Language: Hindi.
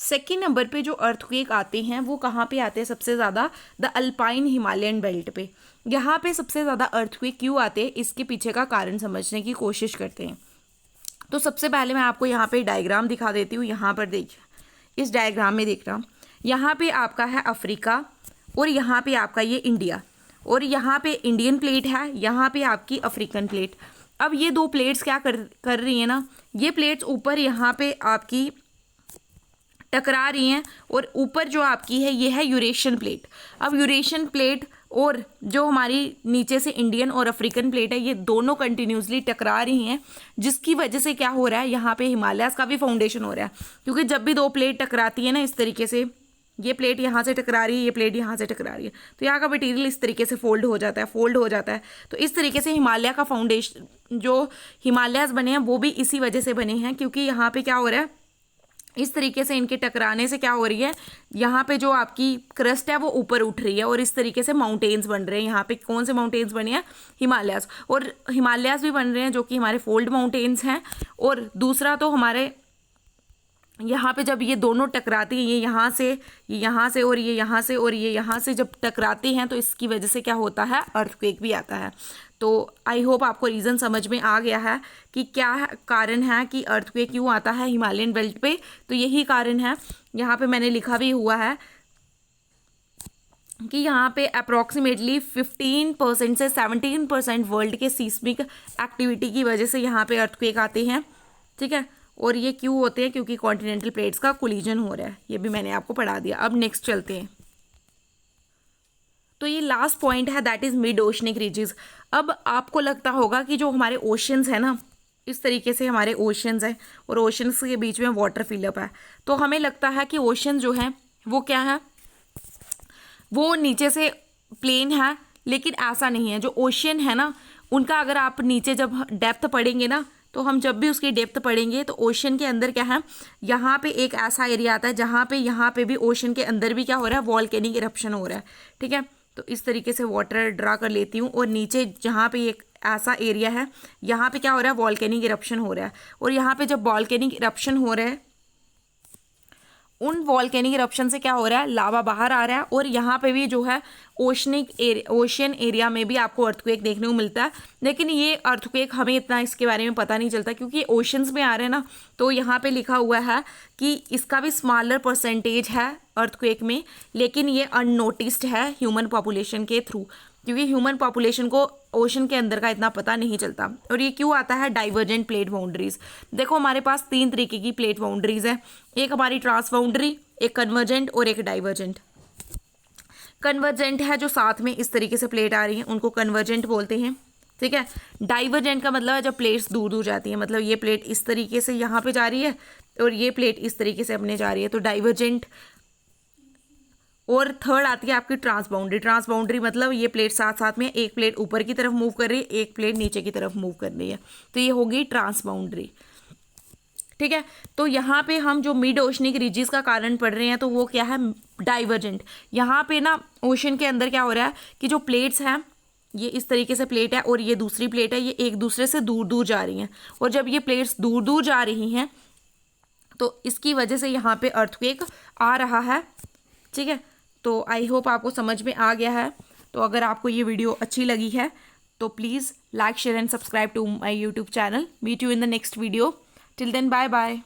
सेकेंड नंबर पे जो अर्थक्वेक आते हैं वो कहाँ पे आते हैं सबसे ज़्यादा? द अल्पाइन हिमालयन बेल्ट पे। यहाँ पे सबसे ज़्यादा अर्थक्वेक क्यों आते हैं, इसके पीछे का कारण समझने की कोशिश करते हैं। तो सबसे पहले मैं आपको यहाँ पे डायग्राम दिखा देती हूँ। यहाँ पर देखिए, इस डायग्राम में देख रहा हूँ, यहाँ पे आपका है अफ्रीका और यहाँ पे आपका ये इंडिया, और यहाँ पे इंडियन प्लेट है, यहाँ पे आपकी अफ्रीकन प्लेट। अब ये दो प्लेट्स क्या कर रही हैं ना, ये प्लेट्स ऊपर यहाँ पे आपकी टकरा रही हैं, और ऊपर जो आपकी है ये है यूरेशियन प्लेट। अब यूरेशियन प्लेट और जो हमारी नीचे से इंडियन और अफ्रीकन प्लेट है, ये दोनों कंटिन्यूसली टकरा रही हैं, जिसकी वजह से क्या हो रहा है, यहाँ पे हिमालयाज़ का भी फाउंडेशन हो रहा है। क्योंकि जब भी दो प्लेट टकराती है ना इस तरीके से, ये प्लेट यहाँ से टकरा रही है, ये प्लेट यहाँ से टकरा रही है, तो यहाँ का मटेरियल इस तरीके से फोल्ड हो जाता है। तो इस तरीके से हिमालय का फाउंडेशन, जो हिमालयाज़ बने हैं वो भी इसी वजह से बने हैं, क्योंकि यहाँ पे क्या हो रहा है, इस तरीके से इनके टकराने से क्या हो रही है, यहाँ पे जो आपकी क्रस्ट है वो ऊपर उठ रही है, और इस तरीके से माउंटेन्स बन रहे हैं। यहाँ पे कौन से माउंटेन्स बने हैं? हिमालयाज़। और हिमालयाज़ भी बन रहे हैं जो कि हमारे फोल्ड माउंटेन्स हैं। और दूसरा तो हमारे यहाँ पे जब ये दोनों टकराती हैं, ये यहाँ से और ये यहाँ से और ये यहाँ से जब टकराते हैं, तो इसकी वजह से क्या होता है, अर्थक्वेक भी आता है। तो आई होप आपको रीज़न समझ में आ गया है कि क्या कारण है कि अर्थक्वेक क्यों आता है हिमालयन बेल्ट पे। तो यही कारण है। यहाँ पे मैंने लिखा भी हुआ है कि यहाँ पे अप्रॉक्सीमेटली 15% से 17% वर्ल्ड के सीस्मिक एक्टिविटी की वजह से यहाँ पे अर्थक्वेक आते हैं। ठीक है, और ये क्यों होते हैं? क्योंकि कॉन्टिनेंटल प्लेट्स का कोलिजन हो रहा है। ये भी मैंने आपको पढ़ा दिया। अब नेक्स्ट चलते हैं। तो ये लास्ट पॉइंट है, that is mid oceanic ridges. अब आपको लगता होगा कि जो हमारे ओशंस है ना, इस तरीके से हमारे ओशंस हैं और ओशंस के बीच में वाटर फिलअप है, तो हमें लगता है कि ओशन जो है वो क्या है, वो नीचे से प्लेन है, लेकिन ऐसा नहीं है। जो ओशन है ना, उनका अगर आप नीचे जब डेप्थ पढ़ेंगे ना, तो हम जब भी उसकी डेप्थ पढ़ेंगे तो ओशन के अंदर क्या है, यहाँ पे एक ऐसा एरिया आता है जहाँ पे यहाँ पे भी ओशन के अंदर भी क्या हो रहा है, वॉल्केनिक इरप्शन हो रहा है। ठीक है, तो इस तरीके से वाटर ड्रा कर लेती हूँ, और नीचे जहाँ पे एक ऐसा एरिया है, यहाँ पे क्या हो रहा है, वॉल्केनिक इरप्शन हो रहा है। और यहाँ पे जब वॉल्केनिक इरप्शन हो रहा है, उन वॉल्केनिक इरप्शन से क्या हो रहा है, लावा बाहर आ रहा है, और यहाँ पे भी जो है ओशियन एरिया में भी आपको अर्थक्वेक देखने को मिलता है। लेकिन ये अर्थक्वेक हमें इतना इसके बारे में पता नहीं चलता, क्योंकि ओशंस में आ रहे हैं ना, तो यहाँ पे लिखा हुआ है कि इसका भी स्मॉलर परसेंटेज है अर्थक्वेक में, लेकिन ये अननोटिस्ड है ह्यूमन पॉपुलेशन के थ्रू, क्योंकि ह्यूमन पॉपुलेशन को ओशन के अंदर का इतना पता नहीं चलता। और ये क्यों आता है, डाइवर्जेंट प्लेट बाउंड्रीज। देखो हमारे पास 3 तरीके की प्लेट बाउंड्रीज है, एक हमारी ट्रांस बाउंड्री, एक कन्वर्जेंट और एक डाइवर्जेंट। कन्वर्जेंट है जो साथ में इस तरीके से प्लेट आ रही है, उनको कन्वर्जेंट बोलते हैं। ठीक है, डाइवर्जेंट का मतलब है जब प्लेट्स दूर दूर जाती हैं, मतलब ये प्लेट इस तरीके से यहाँ पे जा रही है और ये प्लेट इस तरीके से अपने जा रही है, तो डाइवर्जेंट। और थर्ड आती है आपकी ट्रांस बाउंड्री। ट्रांस बाउंड्री मतलब ये प्लेट साथ साथ में, एक प्लेट ऊपर की तरफ मूव कर रही है, एक प्लेट नीचे की तरफ मूव कर रही है, तो ये होगी ट्रांस बाउंड्री। ठीक है, तो यहाँ पे हम जो मिड ओशनिक रीजेस का कारण पढ़ रहे हैं, तो वो क्या है, डाइवर्जेंट। यहाँ पे ना ओशन के अंदर क्या हो रहा है कि जो प्लेट्स हैं, ये इस तरीके से प्लेट है और ये दूसरी प्लेट है, ये एक दूसरे से दूर दूर जा रही हैं, और जब ये प्लेट्स दूर दूर जा रही हैं तो इसकी वजह से यहाँ पे अर्थक्वेक आ रहा है। ठीक है, तो आई होप आपको समझ में आ गया है। तो अगर आपको ये वीडियो अच्छी लगी है तो please like, share and subscribe to my YouTube channel. Meet you in the next video. Till then, bye bye.